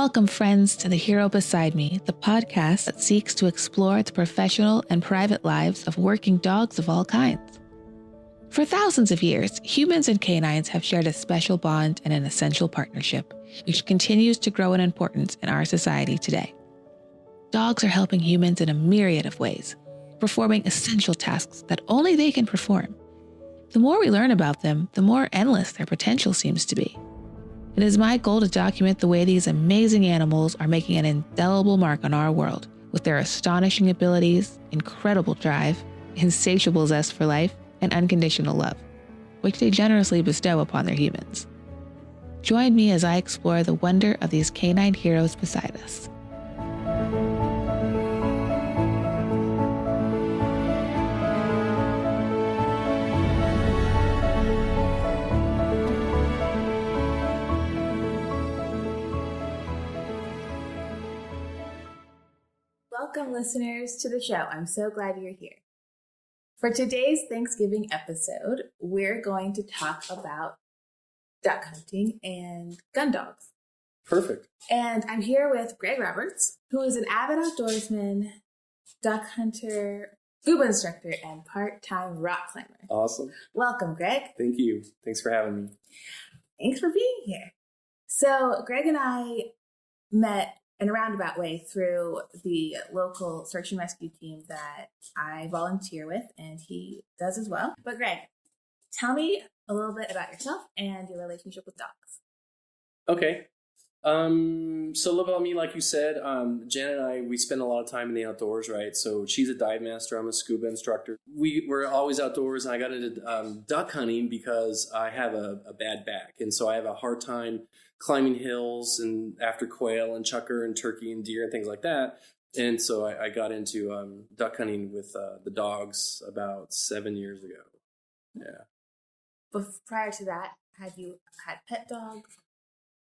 Welcome, friends, to The Hero Beside Me, the podcast that seeks to explore the professional and private lives of working dogs of all kinds. For thousands of years, humans and canines have shared a special bond and an essential partnership, which continues to grow in importance in our society today. Dogs are helping humans in a myriad of ways, performing essential tasks that only they can perform. The more we learn about them, the more endless their potential seems to be. It is my goal to document the way these amazing animals are making an indelible mark on our world with their astonishing abilities, incredible drive, insatiable zest for life, and unconditional love, which they generously bestow upon their humans. Join me as I explore the wonder of these canine heroes beside us. Welcome, listeners, to the show. I'm so glad you're here. For today's Thanksgiving episode, we're going to talk about duck hunting and gun dogs. Perfect. And I'm here with Greg Roberts, who is an avid outdoorsman, duck hunter, scuba instructor, and part-time rock climber. Awesome. Welcome, Greg. Thank you. Thanks for having me. Thanks for being here. So Greg and I met in a roundabout way through the local search and rescue team that I volunteer with, and he does as well. But Greg, tell me a little bit about yourself and your relationship with dogs. Okay. So a little about me, like you said, Jen and I, we spend a lot of time in the outdoors, right? So she's a dive master. I'm a scuba instructor. We were always outdoors, and I got into duck hunting because I have a bad back. And so I have a hard time climbing hills and after quail and chukar and turkey and deer and things like that. And so I got into duck hunting with the dogs about 7 years ago. Yeah. But prior to that, had you had pet dogs?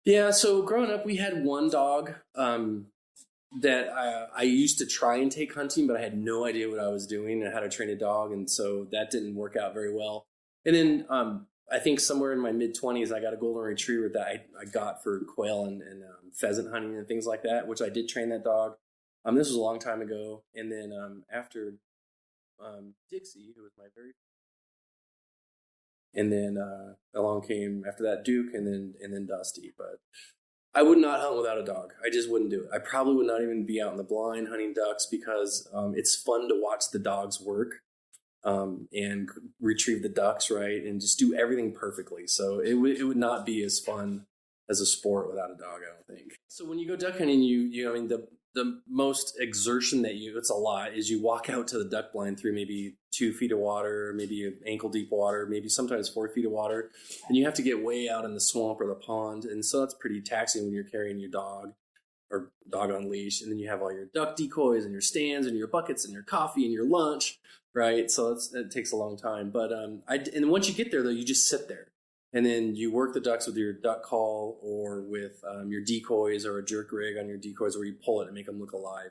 Yeah, so growing up, we had one dog that I used to try and take hunting, but I had no idea what I was doing and how to train a dog, and so that didn't work out very well. And then I think somewhere in my mid-20s, I got a golden retriever that I got for quail and pheasant hunting and things like that, which I did train that dog. This was a long time ago. And then after Dixie, who was my very... And then along came after that Duke and then Dusty. But I would not hunt without a dog. I just wouldn't do it. I probably would not even be out in the blind hunting ducks because it's fun to watch the dogs work and retrieve the ducks, right, and just do everything perfectly. So it would not be as fun as a sport without a dog, I don't think. So when you go duck hunting, the most exertion that it's a lot is you walk out to the duck blind through maybe 2 feet of water, maybe ankle deep water, maybe sometimes 4 feet of water. And you have to get way out in the swamp or the pond. And so that's pretty taxing when you're carrying your dog or dog on leash. And then you have all your duck decoys and your stands and your buckets and your coffee and your lunch, right? So it takes a long time. But and once you get there, though, you just sit there. And then you work the ducks with your duck call or with your decoys or a jerk rig on your decoys where you pull it and make them look alive.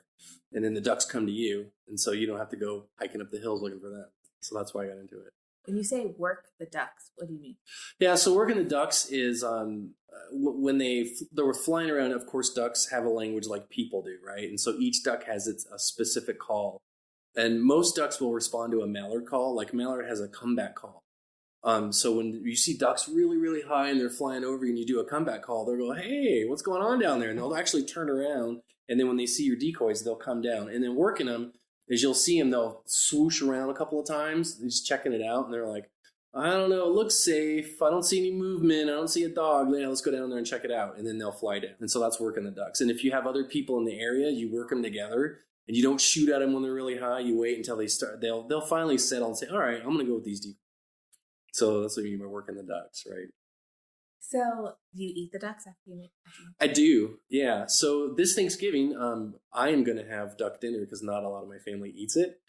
And then the ducks come to you. And so you don't have to go hiking up the hills looking for them. So that's why I got into it. When you say work the ducks, what do you mean? Yeah, so working the ducks is when they were flying around, of course, ducks have a language like people do, right? And so each duck has a specific call. And most ducks will respond to a mallard call. Like mallard has a comeback call. So when you see ducks really, really high and they're flying over you and you do a comeback call, they'll go, hey, what's going on down there? And they'll actually turn around. And then when they see your decoys, they'll come down. And then working them, as you'll see them, they'll swoosh around a couple of times, just checking it out. And they're like, I don't know, it looks safe. I don't see any movement. I don't see a dog. Yeah, let's go down there and check it out. And then they'll fly down. And so that's working the ducks. And if you have other people in the area, you work them together. And you don't shoot at them when they're really high. You wait until they start. They'll finally settle and say, all right, I'm going to go with these decoys. So that's what you mean by working the ducks, right? So do you eat the ducks after you make them? I do, yeah. So this Thanksgiving, I am going to have duck dinner because not a lot of my family eats it.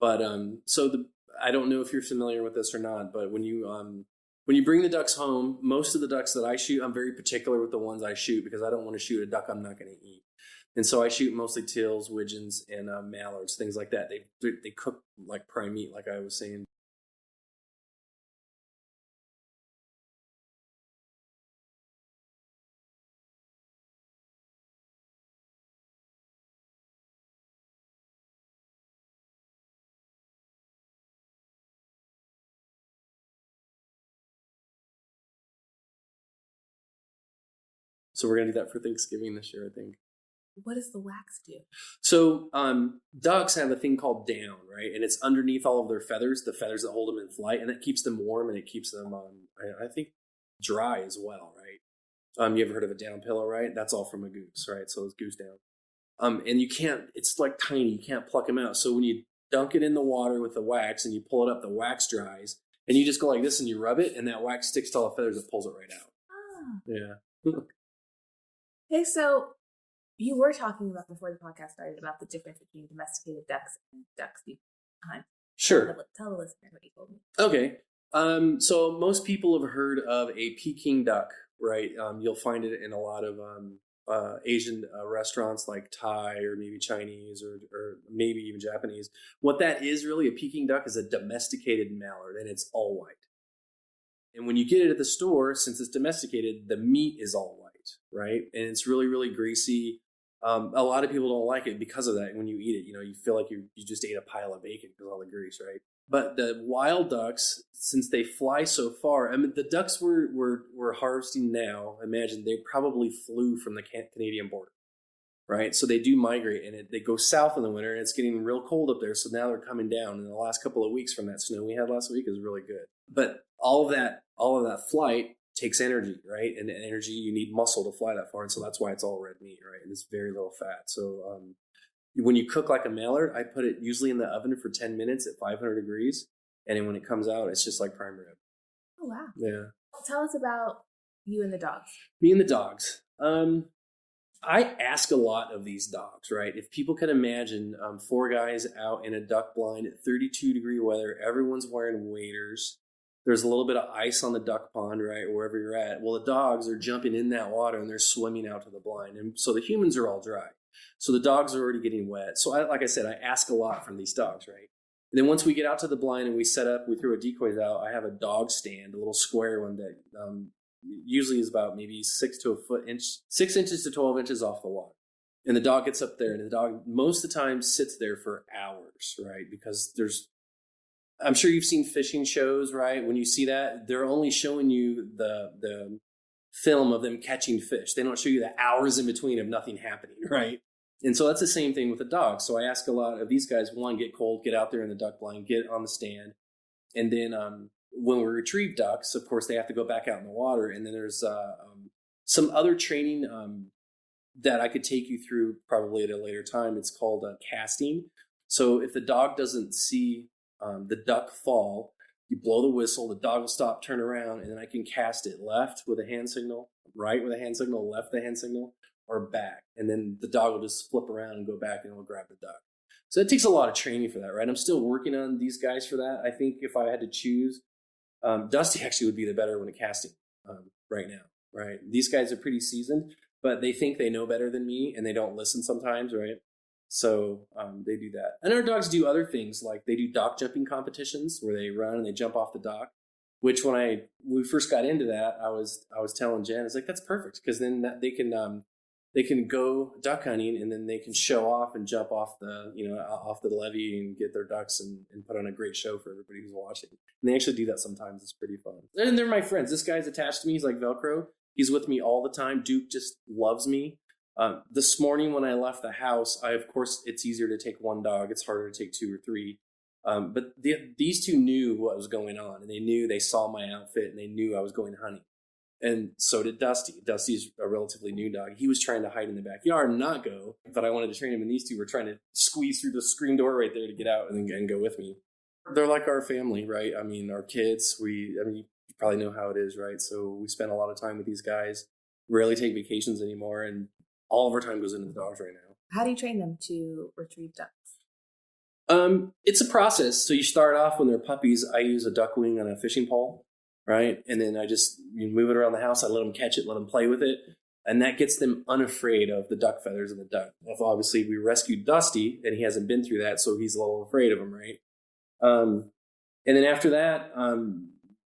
But I don't know if you're familiar with this or not, but when you bring the ducks home, most of the ducks that I shoot, I'm very particular with the ones I shoot because I don't want to shoot a duck I'm not going to eat. And so I shoot mostly teals, widgeons, and mallards, things like that. They cook like prime meat, like I was saying. So we're going to do that for Thanksgiving this year, I think. What does the wax do? So ducks have a thing called down, right? And it's underneath all of their feathers, the feathers that hold them in flight, and it keeps them warm and it keeps them, I think, dry as well, right? You ever heard of a down pillow, right? That's all from a goose, right? So it's goose down. And you can't, it's like tiny, you can't pluck them out. So when you dunk it in the water with the wax and you pull it up, the wax dries, and you just go like this and you rub it, and that wax sticks to all the feathers and pulls it right out. Ah. Yeah. Okay, so you were talking about before the podcast started about the difference between domesticated ducks and ducks you hunt. Sure. Tell the listener what you told me. Okay. So most people have heard of a Peking duck, right? You'll find it in a lot of Asian restaurants like Thai or maybe Chinese or maybe even Japanese. What that is really, a Peking duck is a domesticated mallard, and it's all white. And when you get it at the store, since it's domesticated, the meat is all white, right? And it's really, really greasy. A lot of people don't like it because of that. When you eat it, you feel like you just ate a pile of bacon because of all the grease, right? But the wild ducks, since they fly so far, I mean, the ducks we're harvesting now, imagine they probably flew from the Canadian border, right? So they do migrate, and they go south in the winter, and it's getting real cold up there. So now they're coming down. And the last couple of weeks from that snow we had last week is really good. But all of that flight takes energy, right? And energy, you need muscle to fly that far. And so that's why it's all red meat, right? And it's very little fat. So when you cook like a mallard, I put it usually in the oven for 10 minutes at 500 degrees. And then when it comes out, it's just like prime rib. Oh, wow. Yeah. Tell us about you and the dogs. Me and the dogs. I ask a lot of these dogs, right? If people can imagine 4 guys out in a duck blind at 32-degree weather, everyone's wearing waders. There's a little bit of ice on the duck pond, right, wherever you're at. Well, the dogs are jumping in that water and they're swimming out to the blind. And so the humans are all dry. So the dogs are already getting wet. So like I said, I ask a lot from these dogs, right? And then once we get out to the blind and we set up, we throw a decoys out, I have a dog stand, a little square one that usually is about maybe 6 inches to 12 inches off the water. And the dog gets up there, and the dog most of the time sits there for hours, right? Because I'm sure you've seen fishing shows, right? When you see that, they're only showing you the film of them catching fish. They don't show you the hours in between of nothing happening, right? And so that's the same thing with the dogs. So I ask a lot of these guys, one, get cold, get out there in the duck blind, get on the stand. And then when we retrieve ducks, of course, they have to go back out in the water. And then there's some other training that I could take you through probably at a later time. It's called casting. So if the dog doesn't see the duck fall, you blow the whistle, the dog will stop, turn around, and then I can cast it left with a hand signal, right with a hand signal, left with a hand signal, or back. And then the dog will just flip around and go back and it will grab the duck. So it takes a lot of training for that, right? I'm still working on these guys for that. I think if I had to choose, Dusty actually would be the better one at casting right now, right? These guys are pretty seasoned, but they think they know better than me and they don't listen sometimes, right? So they do that. And our dogs do other things, like they do dock jumping competitions where they run and they jump off the dock, which when we first got into that, I was telling Jen, it's like, that's perfect, because then they can go duck hunting and then they can show off and jump off the levee and get their ducks and put on a great show for everybody who's watching. And they actually do that sometimes. It's pretty fun. And they're my friends. This guy's attached to me. He's like Velcro. He's with me all the time. Duke just loves me. This morning when I left the house, of course, it's easier to take one dog. It's harder to take 2 or 3. But these two knew what was going on, and they saw my outfit, and they knew I was going hunting. And so did Dusty. Dusty's a relatively new dog. He was trying to hide in the backyard and not go, but I wanted to train him, and these two were trying to squeeze through the screen door right there to get out and go with me. They're like our family, right? I mean, our kids, you probably know how it is, right? So we spend a lot of time with these guys, rarely take vacations anymore, and all of our time goes into the dogs right now. How do you train them to retrieve ducks? It's a process. So you start off when they're puppies. I use a duck wing on a fishing pole, right? And then I just move it around the house. I let them catch it, let them play with it. And that gets them unafraid of the duck feathers and the duck. Obviously, we rescued Dusty, and he hasn't been through that, so he's a little afraid of them, right? And then after that,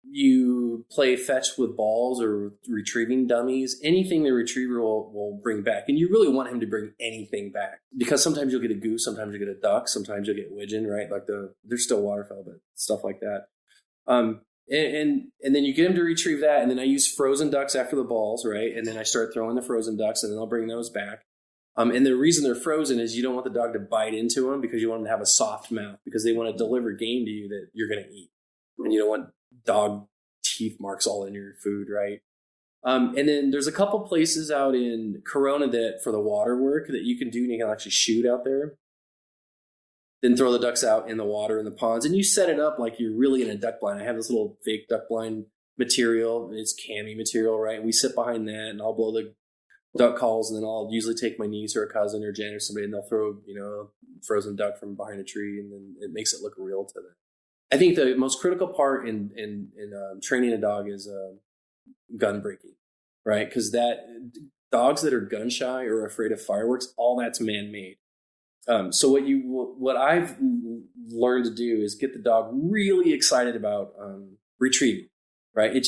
you play fetch with balls or retrieving dummies, anything the retriever will bring back. And you really want him to bring anything back, because sometimes you'll get a goose, sometimes you'll get a duck, sometimes you'll get widgeon, right? Like they're still waterfowl, but stuff like that. And then you get him to retrieve that, and then I use frozen ducks after the balls, right? And then I start throwing the frozen ducks, and then I'll bring those back. And the reason they're frozen is you don't want the dog to bite into them because you want them to have a soft mouth because they want to deliver game to you that you're going to eat. And you don't want dog teeth marks all in your food, right? And then there's a couple places out in Corona that for the water work that you can do, and you can actually shoot out there. Then throw the ducks out in the water in the ponds, and you set it up like you're really in a duck blind. I have this little fake duck blind material. It's cami material, right? And we sit behind that, and I'll blow the duck calls, and then I'll usually take my niece or a cousin or Jen or somebody, and they'll throw, a frozen duck from behind a tree, and then it makes it look real to them. I think the most critical part in training a dog is gun breaking, right? Because dogs that are gun shy or afraid of fireworks, all that's man-made. So what I've learned to do is get the dog really excited about retrieving, right? It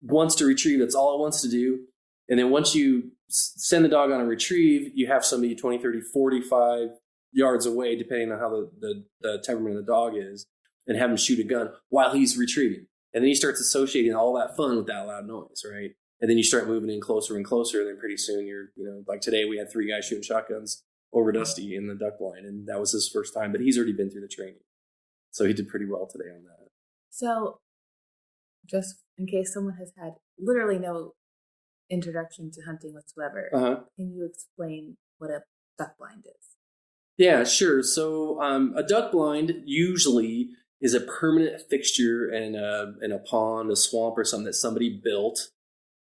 wants to retrieve. That's all it wants to do. And then once you send the dog on a retrieve, you have somebody 20, 30, 45 yards away, depending on how the temperament of the dog is, and have him shoot a gun while he's retrieving. And then he starts associating all that fun with that loud noise, right? And then you start moving in closer and closer. And then pretty soon you're, like today we had 3 guys shooting shotguns over Dusty in the duck blind. And that was his first time, but he's already been through the training. So he did pretty well today on that. So just in case someone has had literally no introduction to hunting whatsoever, can you explain what a duck blind is? Yeah, sure. So a duck blind usually is a permanent fixture in a pond, a swamp, or something that somebody built.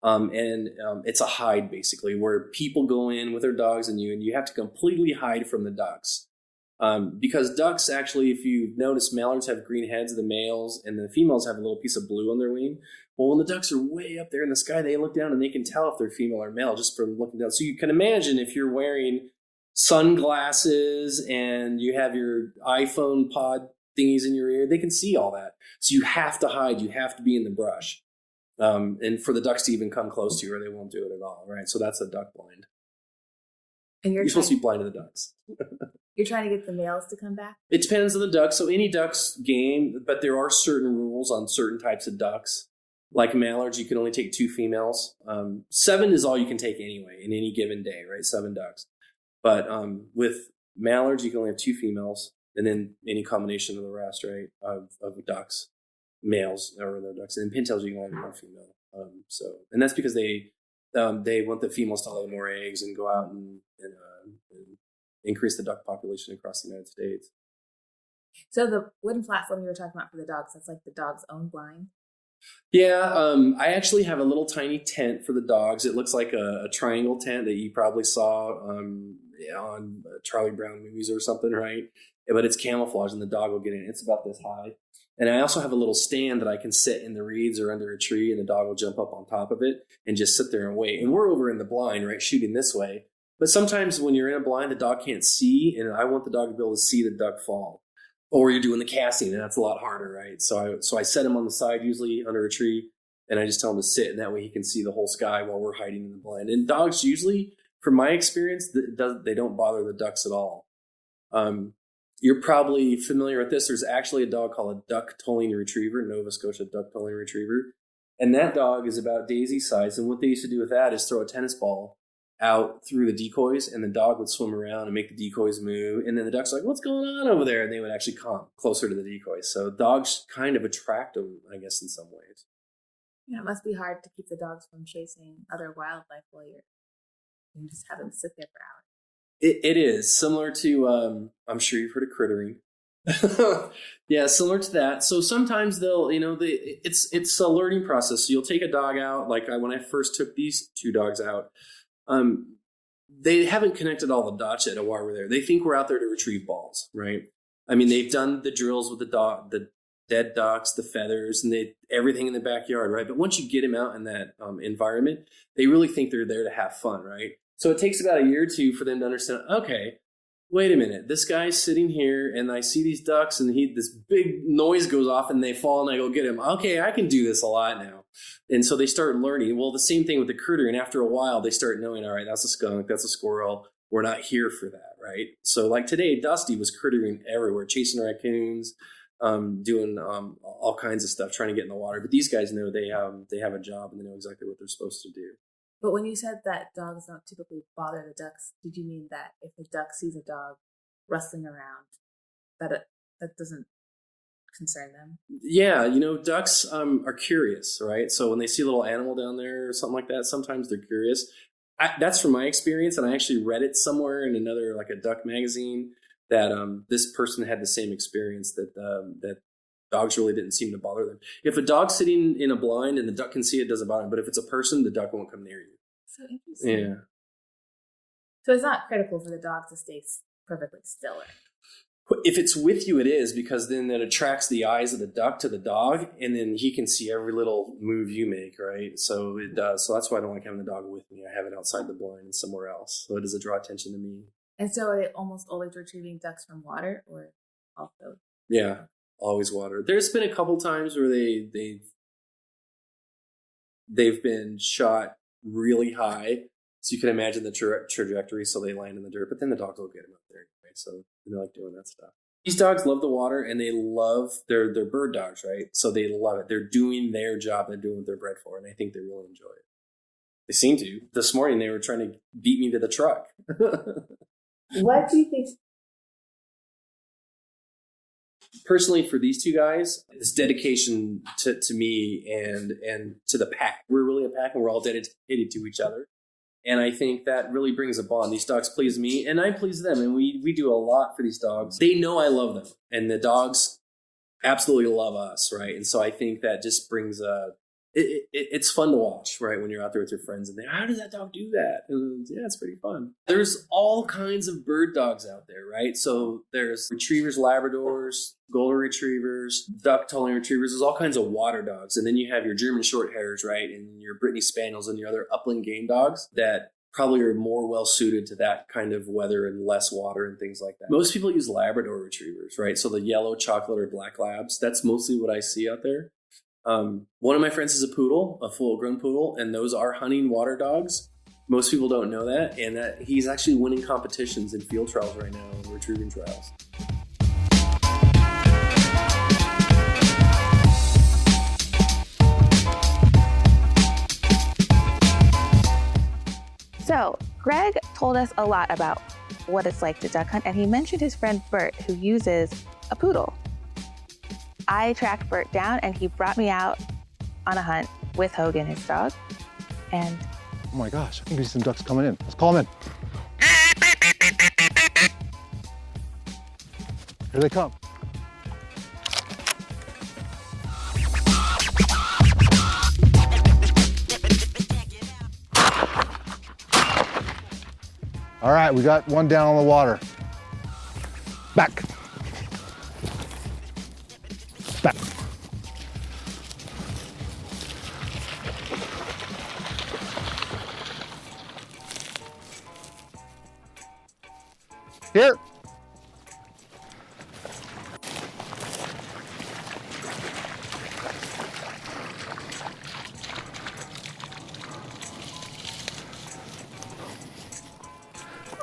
And it's a hide, basically, where people go in with their dogs and you have to completely hide from the ducks. Because ducks, actually, if you've noticed, mallards have green heads, the males, and the females have a little piece of blue on their wing. Well, when the ducks are way up there in the sky, they look down and they can tell if they're female or male just from looking down. So you can imagine if you're wearing sunglasses and you have your iPhone pod thingies in your ear, they can see all that. So you have to hide. You have to be in the brush. And for the ducks to even come close to you, or they won't do it at all, right? So that's a duck blind. And you're supposed to be blind to the ducks. You're trying to get the males to come back? It depends on the duck. So any duck's game, but there are certain rules on certain types of ducks. Like mallards, you can only take 2 females. 7 is all you can take anyway in any given day, right? 7 ducks. But with mallards, you can only have 2 females, and then any combination of the rest, right, of ducks, males or their ducks. And in pintails, you can only have 1 female. And that's because they want the females to lay more eggs and go out and increase the duck population across the United States. So the wooden platform you were talking about for the dogs, that's like the dog's own blind? Yeah, I actually have a little tiny tent for the dogs. It looks like a triangle tent that you probably saw on Charlie Brown movies or something, right? But it's camouflage and the dog will get in. It's about this high. And I also have a little stand that I can sit in the reeds or under a tree, and the dog will jump up on top of it and just sit there and wait. And we're over in the blind, right, shooting this way. But sometimes when you're in a blind, the dog can't see, and I want the dog to be able to see the duck fall. Or you're doing the casting, and that's a lot harder, right? So I set him on the side, usually under a tree, and I just tell him to sit, and that way he can see the whole sky while we're hiding in the blind. And dogs usually, from my experience, they don't bother the ducks at all. You're probably familiar with this. There's actually a dog called a duck tolling retriever, Nova Scotia duck tolling retriever. And that dog is about daisy size. And what they used to do with that is throw a tennis ball out through the decoys, and the dog would swim around and make the decoys move. And then the duck's like, what's going on over there? And they would actually come closer to the decoys. So dogs kind of attract them, I guess, in some ways. Yeah, it must be hard to keep the dogs from chasing other wildlife while you just have them sit there for hours. It is similar to, I'm sure you've heard of crittering. Yeah, similar to that. So sometimes they'll, it's a learning process. So you'll take a dog out. Like when I first took these 2 dogs out, they haven't connected all the dots yet of why we're there. They think we're out there to retrieve balls, right? I mean, they've done the drills with the dead ducks, the feathers, and everything in the backyard, right? But once you get them out in that environment, they really think they're there to have fun, right? So it takes about a year or 2 for them to understand, okay, wait a minute, this guy's sitting here and I see these ducks and this big noise goes off and they fall and I go get him. Okay, I can do this a lot now. And so they start learning. Well, the same thing with the critter. And after a while, they start knowing, all right, that's a skunk, that's a squirrel. We're not here for that, right? So like today, Dusty was crittering everywhere, chasing raccoons, doing all kinds of stuff, trying to get in the water. But these guys know they have a job and they know exactly what they're supposed to do. But when you said that dogs don't typically bother the ducks, did you mean that if a duck sees a dog rustling around, that doesn't concern them? Yeah, ducks are curious, right? So when they see a little animal down there or something like that, sometimes they're curious. That's from my experience, and I actually read it somewhere in another, like a duck magazine, that this person had the same experience, that dogs really didn't seem to bother them. If a dog's sitting in a blind and the duck can see it, doesn't bother them. But if it's a person, the duck won't come near you. So interesting. Yeah. So it's not critical for the dog to stay perfectly still. If it's with you, it is, because then that attracts the eyes of the duck to the dog, and then he can see every little move you make, right? So it does. So that's why I don't like having the dog with me. I have it outside the blind and somewhere else, so it doesn't draw attention to me. And so are they almost always retrieving ducks from water, or also? Yeah, always water. There's been a couple times where they've been shot really high, so you can imagine the trajectory. So they land in the dirt, but then the dogs will get them up there anyway. So they like doing that stuff. These dogs love the water, and they love they're bird dogs, right? So they love it. They're doing their job. They're doing what they're bred for, and I think they really enjoy it. They seem to. This morning they were trying to beat me to the truck. What do you think? Personally, for these two guys, it's dedication to me and to the pack. We're really a pack, and we're all dedicated to each other. And I think that really brings a bond. These dogs please me, and I please them. And we do a lot for these dogs. They know I love them, and the dogs absolutely love us, right? And so I think that just brings it's fun to watch, right? When you're out there with your friends and how does that dog do that? And yeah, it's pretty fun. There's all kinds of bird dogs out there, right? So there's retrievers, Labradors, golden retrievers, duck tolling retrievers. There's all kinds of water dogs. And then you have your German short hairs, right? And your Brittany Spaniels and your other upland game dogs that probably are more well suited to that kind of weather and less water and things like that. Most people use Labrador retrievers, right? So the yellow, chocolate, or black labs, that's mostly what I see out there. One of my friends is a poodle, a full-grown poodle, and those are hunting water dogs. Most people don't know that, and that he's actually winning competitions in field trials right now, and retrieving trials. So, Greg told us a lot about what it's like to duck hunt, and he mentioned his friend Burt, who uses a poodle. I tracked Burt down, and he brought me out on a hunt with Hogan, his dog. And oh my gosh, I think there's some ducks coming in. Let's call them in. Here they come. All right, we got one down on the water. Back. Back. Here.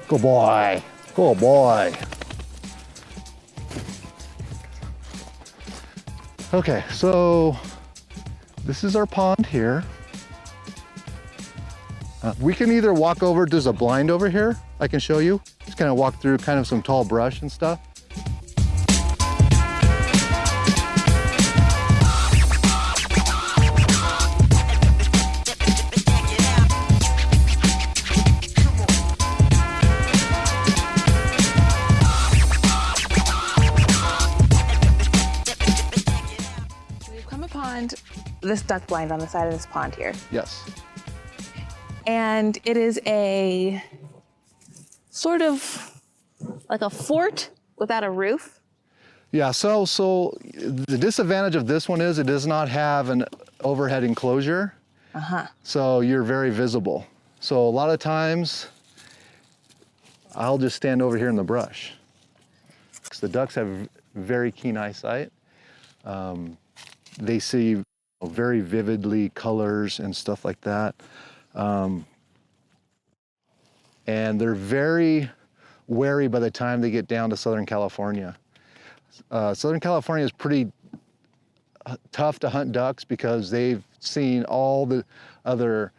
Good boy. Good boy. Okay, so this is our pond here. We can either walk over, there's a blind over here I can show you. Just kind of walk through kind of some tall brush and stuff. this duck blind on the side of this pond here. Yes. And it is a sort of like a fort without a roof. Yeah, so the disadvantage of this one is it does not have an overhead enclosure. Uh-huh. So you're very visible. So a lot of times I'll just stand over here in the brush. Because the ducks have very keen eyesight. They see very vividly colors and stuff like that. And they're very wary by the time they get down to Southern California. Southern California is pretty tough to hunt ducks because they've seen all the other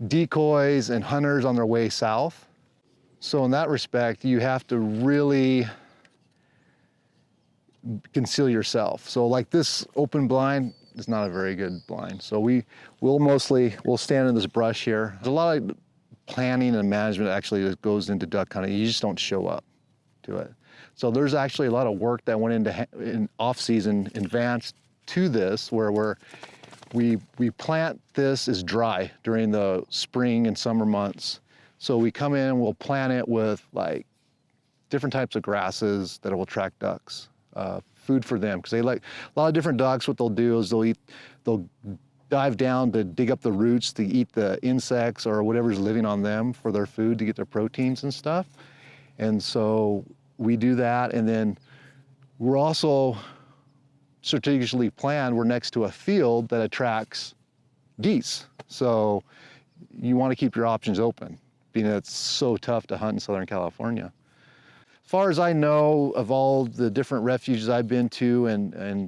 decoys and hunters on their way south. So in that respect, you have to really conceal yourself. So like this open blind is not a very good blind. So we'll stand in this brush here. There's a lot of planning and management actually that goes into duck hunting. You just don't show up to it. So there's actually a lot of work that went into in off-season in advance to this, where we plant this as dry during the spring and summer months. So we come in and we'll plant it with like different types of grasses that will attract ducks, food for them, because they like a lot of different ducks. What they'll do is they'll dive down to dig up the roots to eat the insects or whatever's living on them for their food to get their proteins and stuff. And so we do that, and then we're also strategically planned, we're next to a field that attracts geese. So you want to keep your options open, being that it's so tough to hunt in Southern California. As far as I know, of all the different refuges I've been to and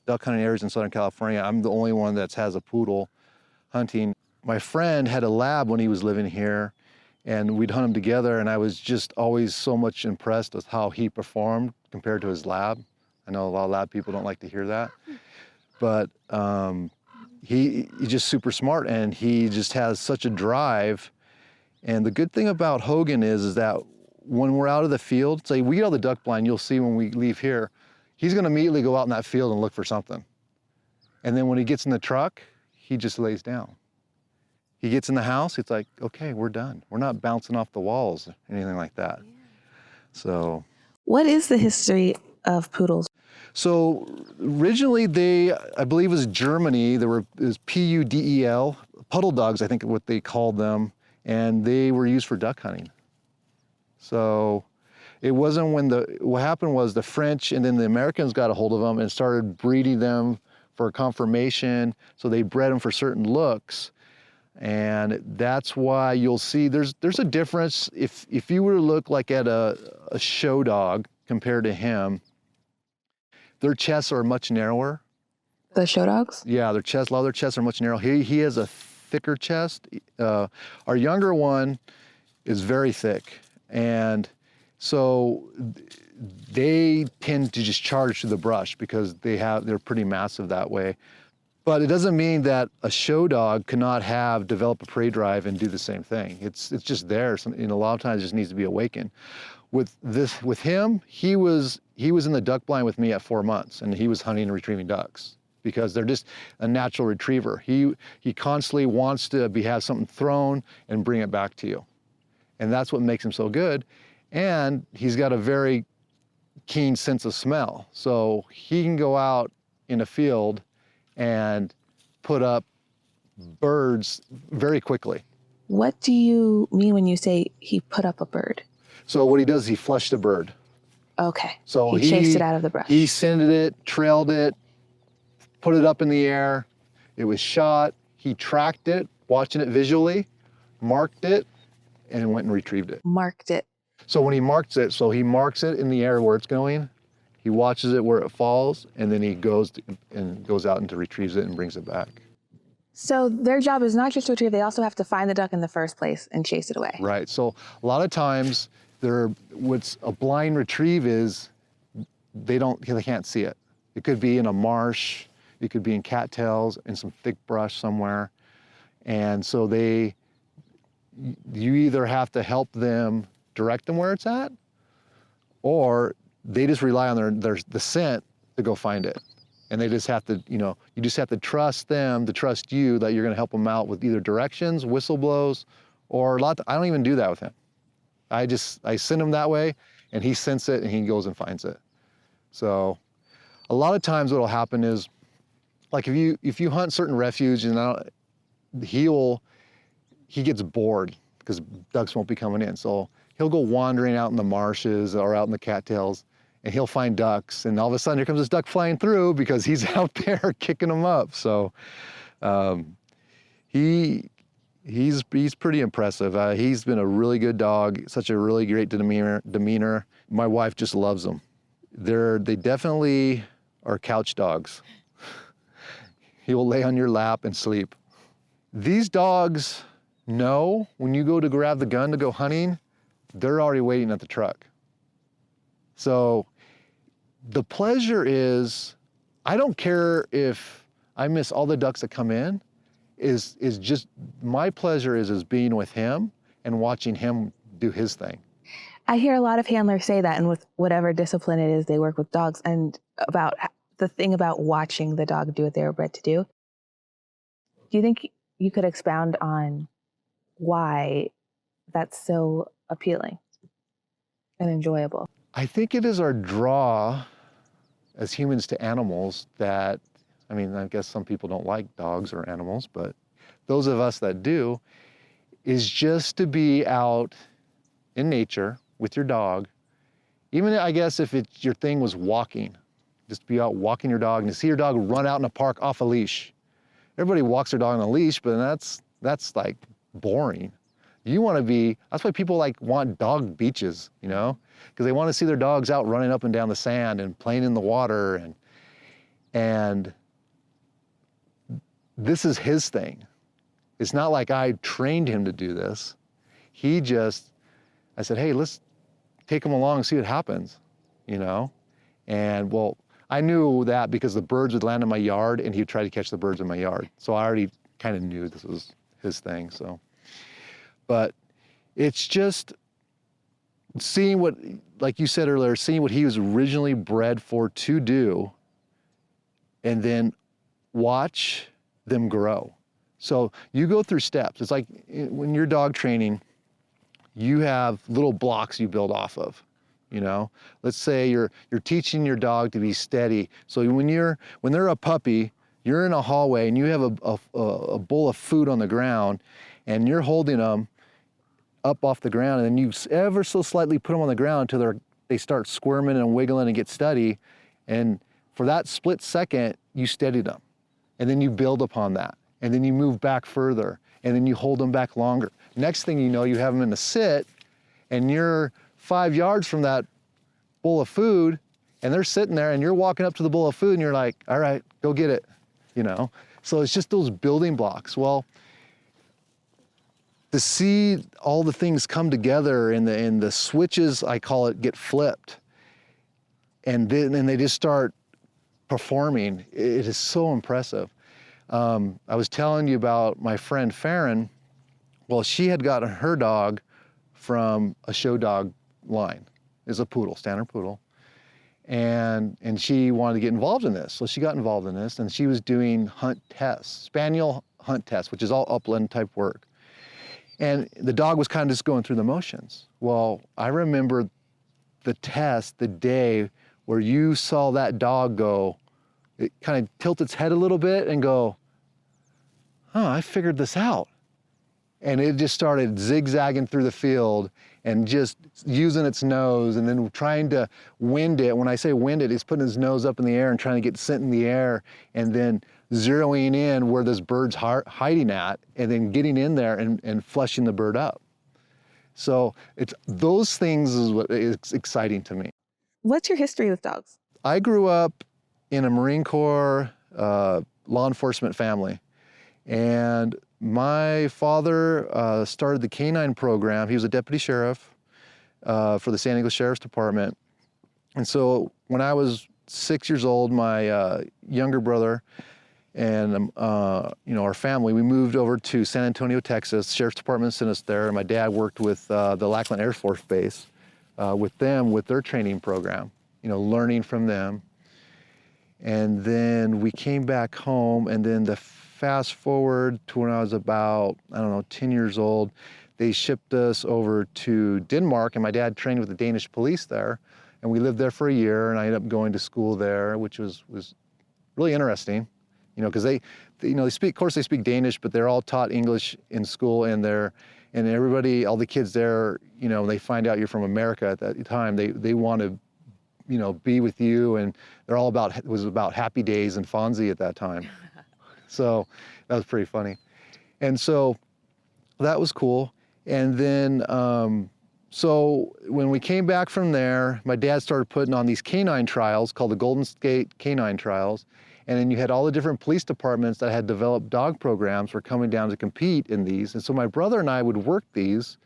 duck hunting areas in Southern California, I'm the only one that has a poodle hunting. My friend had a lab when he was living here, and we'd hunt them together, and I was just always so much impressed with how he performed compared to his lab. I know a lot of lab people don't like to hear that, but he's just super smart, and he just has such a drive. And the good thing about Hogan is that when we're out of the field, say we get out of the duck blind, you'll see when we leave here, he's gonna immediately go out in that field and look for something. And then when he gets in the truck, he just lays down. He gets in the house, it's like, okay, we're done. We're not bouncing off the walls, or anything like that. Yeah. So. What is the history of poodles? So originally I believe it was Germany, it was P-U-D-E-L, puddle dogs, I think what they called them, and they were used for duck hunting. So it wasn't what happened was the French and then the Americans got a hold of them and started breeding them for conformation. So they bred them for certain looks. And that's why you'll see there's a difference. If you were to look like at a show dog compared to him, their chests are much narrower. The show dogs? Yeah, a lot of their chests are much narrower. He has a thicker chest. Our younger one is very thick. And so they tend to just charge to the brush because they're pretty massive that way. But it doesn't mean that a show dog cannot develop a prey drive and do the same thing. It's just there. A lot of times it just needs to be awakened. With him, he was in the duck blind with me at 4 months, and he was hunting and retrieving ducks because they're just a natural retriever. He constantly wants to have something thrown and bring it back to you. And that's what makes him so good. And he's got a very keen sense of smell. So he can go out in a field and put up birds very quickly. What do you mean when you say he put up a bird? So what he does is he flushed a bird. Okay. So he chased it out of the brush. He scented it, trailed it, put it up in the air. It was shot. He tracked it, watching it visually, marked it, and went and retrieved it. Marked it. So when he marks it, he marks it in the air where it's going, he watches it where it falls, and then he goes out and retrieves it and brings it back. So their job is not just to retrieve, they also have to find the duck in the first place and chase it away. Right, so a lot of times, what's a blind retrieve is, they can't see it. It could be in a marsh, it could be in cattails, in some thick brush somewhere. And so you either have to help them direct them where it's at, or they just rely on the scent to go find it. And they just have to, you just have to trust them to trust you that you're gonna help them out with either directions, whistle blows, or I don't even do that with him. I send him that way, and he scents it, and he goes and finds it. So a lot of times what'll happen is, like if you hunt certain refuge, and he gets bored because ducks won't be coming in. So he'll go wandering out in the marshes or out in the cattails, and he'll find ducks, and all of a sudden here comes this duck flying through because he's out there kicking them up. So he's pretty impressive. He's been a really good dog, such a really great demeanor. My wife just loves him. They definitely are couch dogs. He will lay on your lap and sleep. These dogs know when you go to grab the gun to go hunting, they're already waiting at the truck. So the pleasure is, I don't care if I miss all the ducks that come in, is just, my pleasure is being with him and watching him do his thing. I hear a lot of handlers say that, and with whatever discipline it is they work with dogs, and about the thing about watching the dog do what they were bred to do. Do you think you could expound on why that's so appealing and enjoyable? I think it is our draw as humans to animals that, I mean, I guess some people don't like dogs or animals, but those of us that do, is just to be out in nature with your dog. Even, I guess, if your thing was walking, just to be out walking your dog and to see your dog run out in a park off a leash. Everybody walks their dog on a leash, but that's like boring. You want to be, that's why people like want dog beaches, you know, because they want to see their dogs out running up and down the sand and playing in the water, and this is his thing. It's not like I trained him to do this. I said, hey, let's take him along and see what happens, you know? And well, I knew that because the birds would land in my yard and he'd try to catch the birds in my yard. So I already kind of knew this was his thing, so. But it's just seeing what, like you said earlier, seeing what he was originally bred for to do, and then watch them grow. So you go through steps. It's like when you're dog training, you have little blocks you build off of, you know? Let's say you're teaching your dog to be steady. So when they're a puppy, you're in a hallway and you have a bowl of food on the ground and you're holding them up off the ground, and then you ever so slightly put them on the ground until they start squirming and wiggling and get steady. And for that split second, you steady them. And then you build upon that. And then you move back further. And then you hold them back longer. Next thing you know, you have them in a sit, and you're 5 yards from that bowl of food, and they're sitting there, and you're walking up to the bowl of food, and you're like, all right, go get it, you know? So it's just those building blocks. Well, to see all the things come together and the switches, I call it, get flipped, and then they just start performing, it is so impressive. I was telling you about my friend Farron. Well, she had gotten her dog from a show dog line. It's a poodle, standard poodle. And she wanted to get involved in this. So she got involved in this, and she was doing hunt tests, spaniel hunt tests, which is all upland type work. And the dog was kind of just going through the motions. Well, I remember the test, the day where you saw that dog go, it kind of tilt its head a little bit and go, oh, I figured this out. And it just started zigzagging through the field and just using its nose and then trying to wind it. When I say wind it, he's putting his nose up in the air and trying to get scent in the air, and then zeroing in where this bird's hiding at, and then getting in there and flushing the bird up. So it's those things is what is exciting to me. What's your history with dogs? I grew up in a Marine Corps law enforcement family. And my father started the Canine program. He was a deputy sheriff for the San Diego Sheriff's Department. And so when I was 6 years old, my younger brother and our family, we moved over to San Antonio, Texas. The Sheriff's Department sent us there, and my dad worked with the Lackland Air Force Base with their training program, learning from them. And then we came back home, and then the fast forward to when I was about, 10 years old, they shipped us over to Denmark, and my dad trained with the Danish police there, and we lived there for a year, and I ended up going to school there, which was really interesting, because they speak, of course they speak Danish, but they're all taught English in school, and everybody, all the kids there, they find out you're from America at that time, they want to, be with you, and they're all it was about Happy Days and Fonzie at that time. So that was pretty funny. And so that was cool. And then, So when we came back from there, my dad started putting on these canine trials called the Golden State Canine Trials. And then you had all the different police departments that had developed dog programs were coming down to compete in these. And so my brother and I would work these.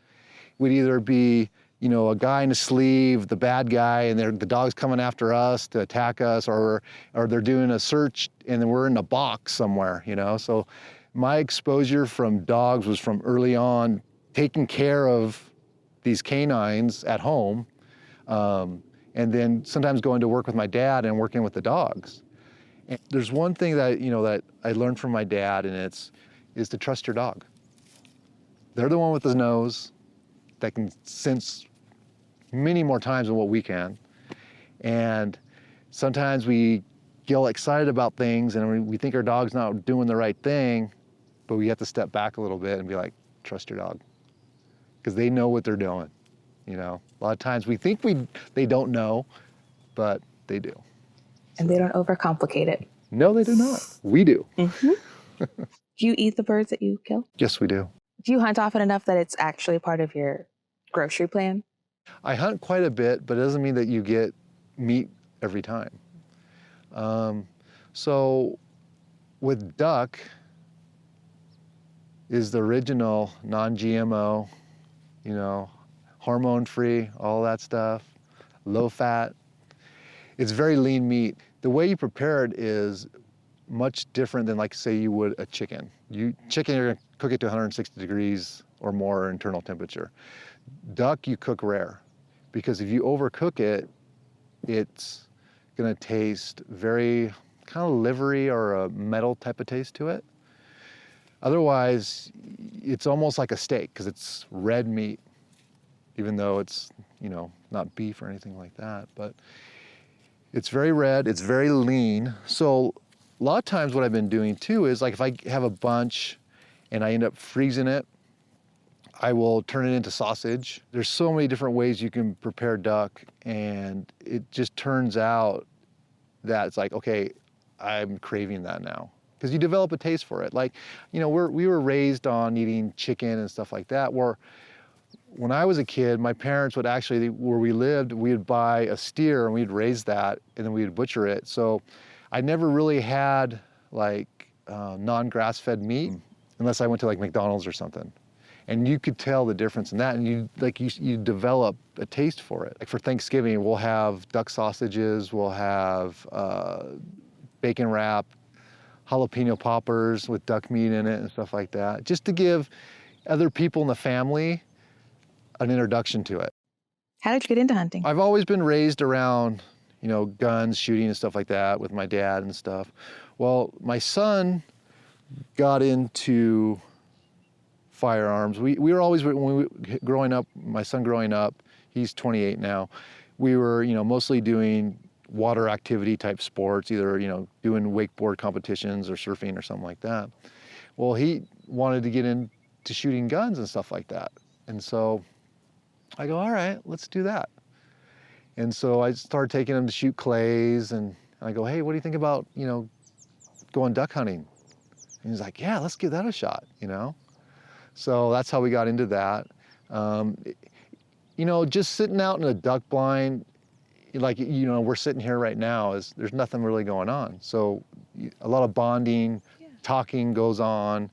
We'd either be, you know, a guy in a sleeve, the bad guy, and the dog's coming after us to attack us, or they're doing a search and then we're in a box somewhere, you know. So my exposure from dogs was from early on, taking care of these canines at home, and then sometimes going to work with my dad and working with the dogs. And there's one thing that, you know, that I learned from my dad, and is to trust your dog. They're the one with the nose that can sense many more times than what we can. And sometimes we get all excited about things and we think our dog's not doing the right thing, but we have to step back a little bit and be like, trust your dog. Because they know what they're doing, you know. A lot of times we think they don't know, but they do. And they don't overcomplicate it. No, they do not. We do. Mm-hmm. Do you eat the birds that you kill? Yes, we do. Do you hunt often enough that it's actually part of your grocery plan? I hunt quite a bit, but it doesn't mean that you get meat every time. So with duck is the original non-GMO, you know, hormone-free, all that stuff, low fat. It's very lean meat. The way you prepare it is much different than, like, say you would a chicken. Chicken, you're gonna cook it to 160 degrees or more internal temperature. Duck, you cook rare, because if you overcook it, it's gonna taste very kind of livery or a metal type of taste to it. Otherwise, it's almost like a steak because it's red meat, even though it's, you know, not beef or anything like that. But it's very red, it's very lean. So a lot of times what I've been doing too is, like, if I have a bunch and I end up freezing it, I will turn it into sausage. There's so many different ways you can prepare duck, and it just turns out that it's like, okay, I'm craving that now. Because you develop a taste for it. Like, you know, we were raised on eating chicken and stuff like that, where when I was a kid, my parents would actually, where we lived, we'd buy a steer and we'd raise that and then we'd butcher it. So I never really had, like, non-grass-fed meat unless I went to, like, McDonald's or something. And you could tell the difference in that, and you develop a taste for it. Like for Thanksgiving, we'll have duck sausages, we'll have bacon wrap, jalapeno poppers with duck meat in it and stuff like that, just to give other people in the family an introduction to it. How did you get into hunting? I've always been raised around, you know, guns, shooting and stuff like that with my dad and stuff. Well, my son got into firearms. We were always, growing up, my son growing up, he's 28 now, we were, you know, mostly doing water activity type sports, either, you know, doing wakeboard competitions or surfing or something like that. Well, he wanted to get into shooting guns and stuff like that. And so I go, all right, let's do that. And so I started taking him to shoot clays, and I go, hey, what do you think about, you know, going duck hunting? And he's like, yeah, let's give that a shot, you know? So that's how we got into that. You know, just sitting out in a duck blind, like, you know, we're sitting here right now, there's nothing really going on. So a lot of bonding, talking goes on,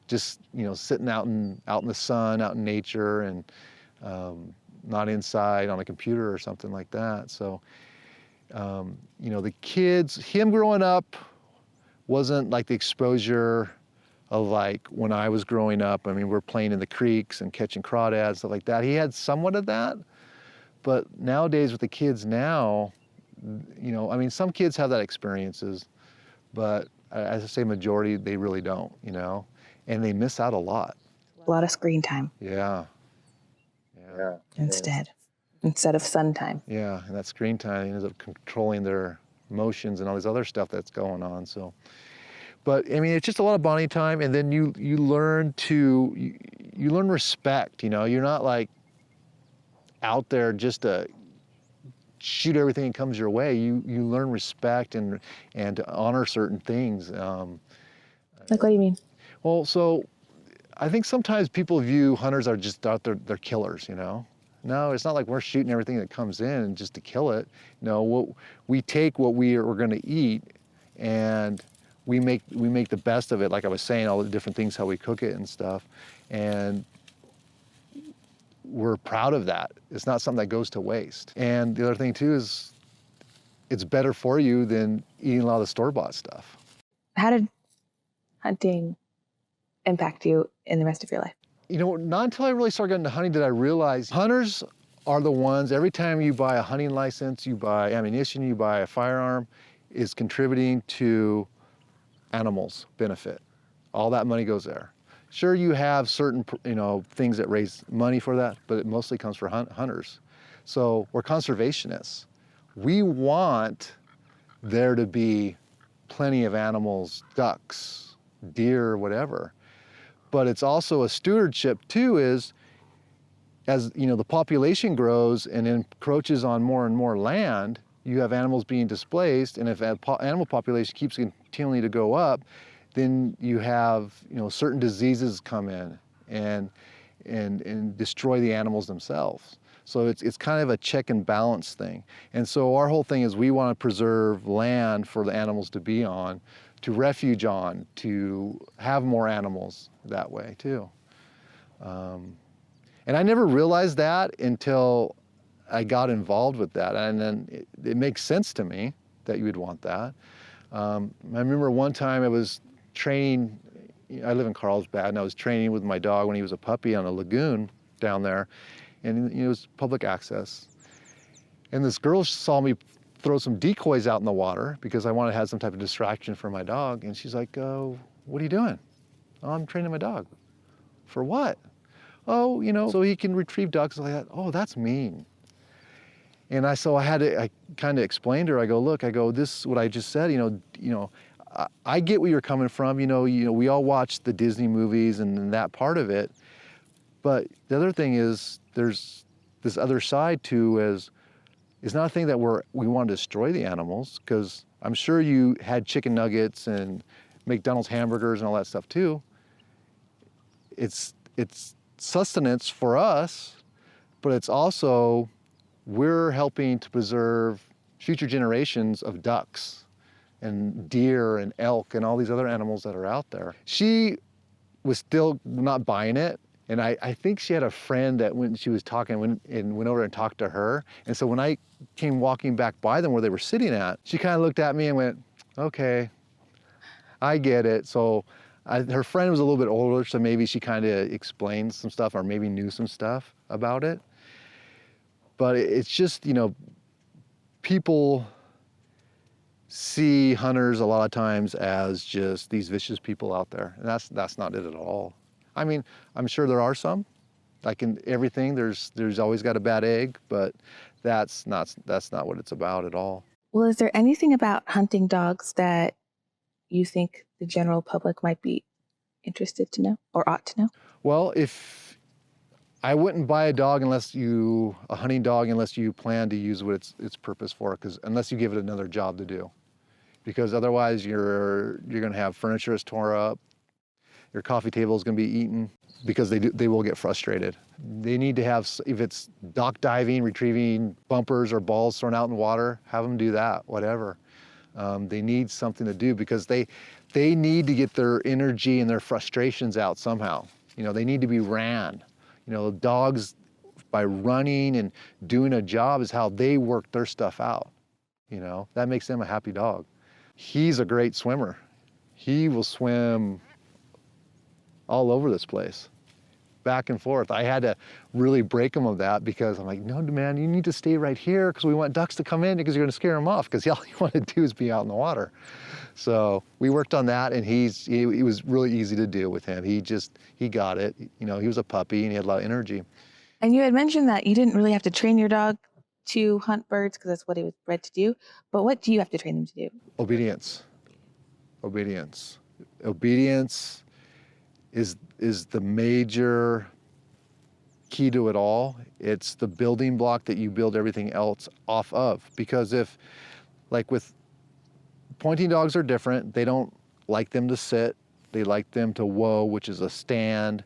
just, you know, sitting out in the sun, out in nature, and not inside on a computer or something like that. So, you know, the kids, him growing up wasn't like the exposure of like when I was growing up. I mean, we're playing in the creeks and catching crawdads, stuff like that. He had somewhat of that, but nowadays with the kids now, you know, I mean, some kids have that experiences, but as I say, majority, they really don't, you know, and they miss out a lot. A lot of screen time. Yeah. Instead of sun time. Yeah, and that screen time ends up controlling their emotions and all this other stuff that's going on. So, but I mean, it's just a lot of bonding time, and then you learn you learn respect. You know, you're not like out there just to shoot everything that comes your way. You learn respect and to honor certain things. Like, what do you mean? Well, so I think sometimes people view hunters are just out there, they're killers, you know? No, it's not like we're shooting everything that comes in just to kill it. No, we take what we're gonna eat and we make the best of it. Like I was saying, all the different things, how we cook it and stuff. And we're proud of that. It's not something that goes to waste. And the other thing too is it's better for you than eating a lot of the store-bought stuff. How did hunting impact you in the rest of your life? You know, not until I really started getting into hunting did I realize hunters are the ones, every time you buy a hunting license, you buy ammunition, you buy a firearm, is contributing to animals' benefit. All that money goes there. Sure, you have certain, things that raise money for that, but it mostly comes for hunters. So we're conservationists. We want there to be plenty of animals, ducks, deer, whatever. But it's also a stewardship too, is as the population grows and encroaches on more and more land, you have animals being displaced, and if animal population keeps continually to go up, then you have certain diseases come in and destroy the animals themselves. So it's kind of a check and balance thing. And so our whole thing is we want to preserve land for the animals to be on, to refuge on, to have more animals that way too. And I never realized that until I got involved with that. And then it makes sense to me that you would want that. I remember one time I was training, I live in Carlsbad, and I was training with my dog when he was a puppy on a lagoon down there. And it was public access. And this girl saw me throw some decoys out in the water because I wanted to have some type of distraction for my dog. And she's like, what are you doing? Oh, I'm training my dog. For what? Oh, so he can retrieve ducks. Like that. Oh, that's mean. And I kind of explained to her, I go, look, this, what I just said, I get where you're coming from. We all watch the Disney movies and that part of it. But the other thing is there's this other side too, is it's not a thing that we want to destroy the animals, because I'm sure you had chicken nuggets and McDonald's hamburgers and all that stuff too. It's sustenance for us, but it's also, we're helping to preserve future generations of ducks and deer and elk and all these other animals that are out there. She was still not buying it. And I think she had a friend that when she was talking went over and talked to her. And so when I came walking back by them where they were sitting at, she kind of looked at me and went, okay, I get it. So her friend was a little bit older, so maybe she kind of explained some stuff or maybe knew some stuff about it. But it's just, people see hunters a lot of times as just these vicious people out there. And that's not it at all. I mean, I'm sure there are some. Like in everything, there's always got a bad egg, but that's not what it's about at all. Well, is there anything about hunting dogs that you think the general public might be interested to know or ought to know? Well, if I wouldn't buy a hunting dog unless you plan to use what its purpose for, unless you give it another job to do, because otherwise you're going to have furniture that's tore up. Your coffee table is going to be eaten, because they will get frustrated. They need to have, if it's dock diving, retrieving bumpers or balls thrown out in water, have them do that, whatever. They need something to do because they need to get their energy and their frustrations out somehow. They need to be ran. Dogs, by running and doing a job, is how they work their stuff out. That makes them a happy dog. He's a great swimmer. He will swim all over this place, back and forth. I had to really break him of that, because I'm like, no, man, you need to stay right here, because we want ducks to come in, because you're going to scare them off, because all you want to do is be out in the water. So we worked on that, and he was really easy to deal with him. He got it. He was a puppy and he had a lot of energy. And you had mentioned that you didn't really have to train your dog to hunt birds, because that's what he was bred to do. But what do you have to train them to do? Obedience is the major key to it all. It's the building block that you build everything else off of. Because like with pointing dogs are different. They don't like them to sit. They like them to whoa, which is a stand,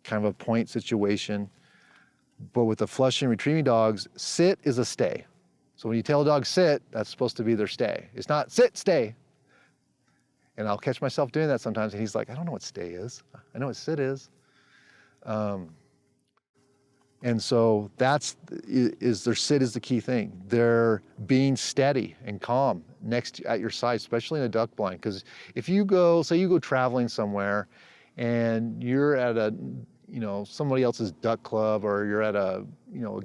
kind of a point situation. But with the flush and retrieving dogs, sit is a stay. So when you tell a dog sit, that's supposed to be their stay. It's not sit, stay. And I'll catch myself doing that sometimes, and he's like, I don't know what stay is. I know what sit is. And so their sit is the key thing. They're being steady and calm at your side, especially in a duck blind. Because if you go, say you go traveling somewhere and you're at somebody else's duck club, or you're at a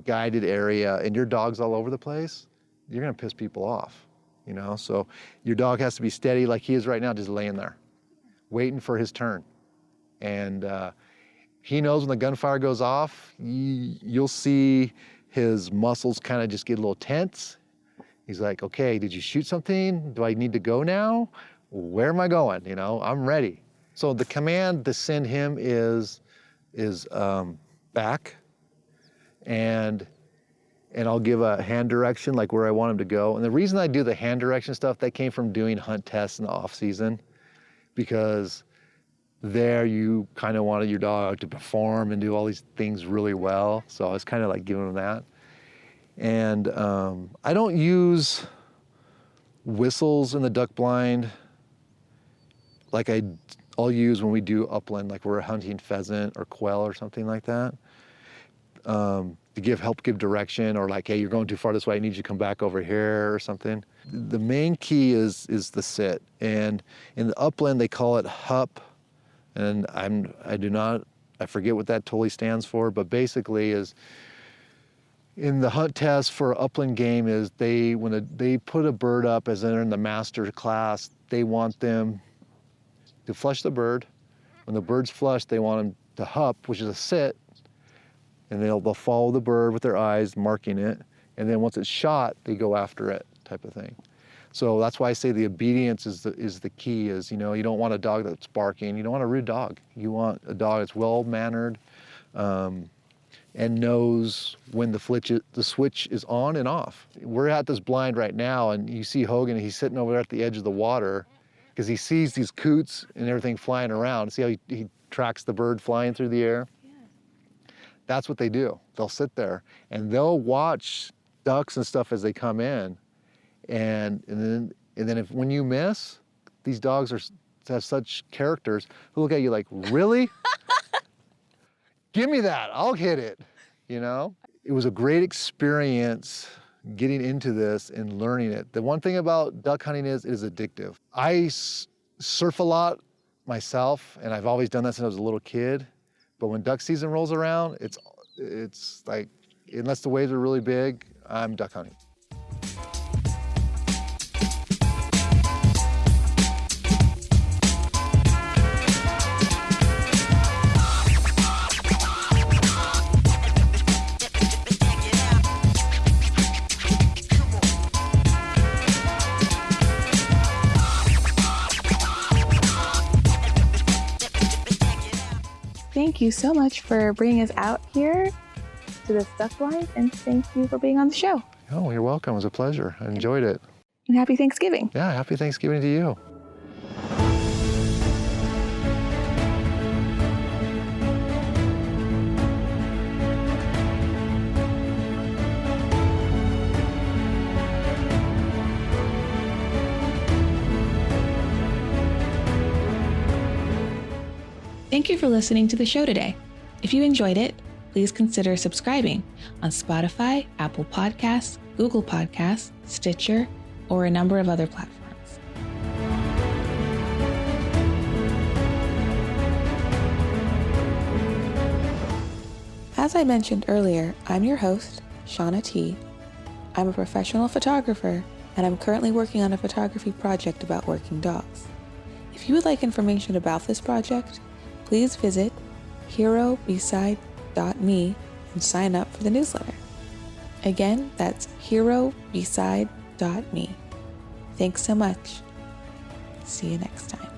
guided area and your dog's all over the place, you're gonna piss people off, So your dog has to be steady like he is right now, just laying there, waiting for his turn. And he knows when the gunfire goes off, you'll see his muscles kind of just get a little tense. He's like, okay, did you shoot something? Do I need to go now? Where am I going? I'm ready. So the command to send him is back, and I'll give a hand direction, like where I want him to go. And the reason I do the hand direction stuff, that came from doing hunt tests in the off season, because there you kind of wanted your dog to perform and do all these things really well. So I was kind of like giving him that. And I don't use whistles in the duck blind like I'll use when we do upland, like we're hunting pheasant or quail or something like that, to help give direction, or like, hey, you're going too far this way, I need you to come back over here or something. The main key is the sit. And in the upland, they call it hup. And I forget what that totally stands for, but basically is, in the hunt test for upland game, is when they put a bird up as they're in the master class, they want them to flush the bird. When the bird's flushed, they want them to hup, which is a sit, and they'll follow the bird with their eyes, marking it, and then once it's shot, they go after it, type of thing. So that's why I say the obedience is the key. You don't want a dog that's barking. You don't want a rude dog. You want a dog that's well-mannered, and knows when the switch is on and off. We're at this blind right now, and you see Hogan, he's sitting over there at the edge of the water, because he sees these coots and everything flying around. See how he tracks the bird flying through the air? Yeah. That's what they do. They'll sit there, and they'll watch ducks and stuff as they come in. And then when you miss, these dogs have such characters. They'll look at you like, really? Give me that, I'll hit it, It was a great experience getting into this and learning it. The one thing about duck hunting is it is addictive. I surf a lot myself, and I've always done that since I was a little kid. But when duck season rolls around, it's like, unless the waves are really big, I'm duck hunting. Thank you so much for bringing us out here to the duck blind, and thank you for being on the show. Oh, you're welcome. It was a pleasure. I enjoyed it. And happy Thanksgiving. Yeah, happy Thanksgiving to you. Thank you for listening to the show today. If you enjoyed it, please consider subscribing on Spotify, Apple Podcasts, Google Podcasts, Stitcher, or a number of other platforms. As I mentioned earlier, I'm your host, Shauna T. I'm a professional photographer, and I'm currently working on a photography project about working dogs. If you would like information about this project, please visit herobeside.me and sign up for the newsletter. Again, that's herobeside.me. Thanks so much. See you next time.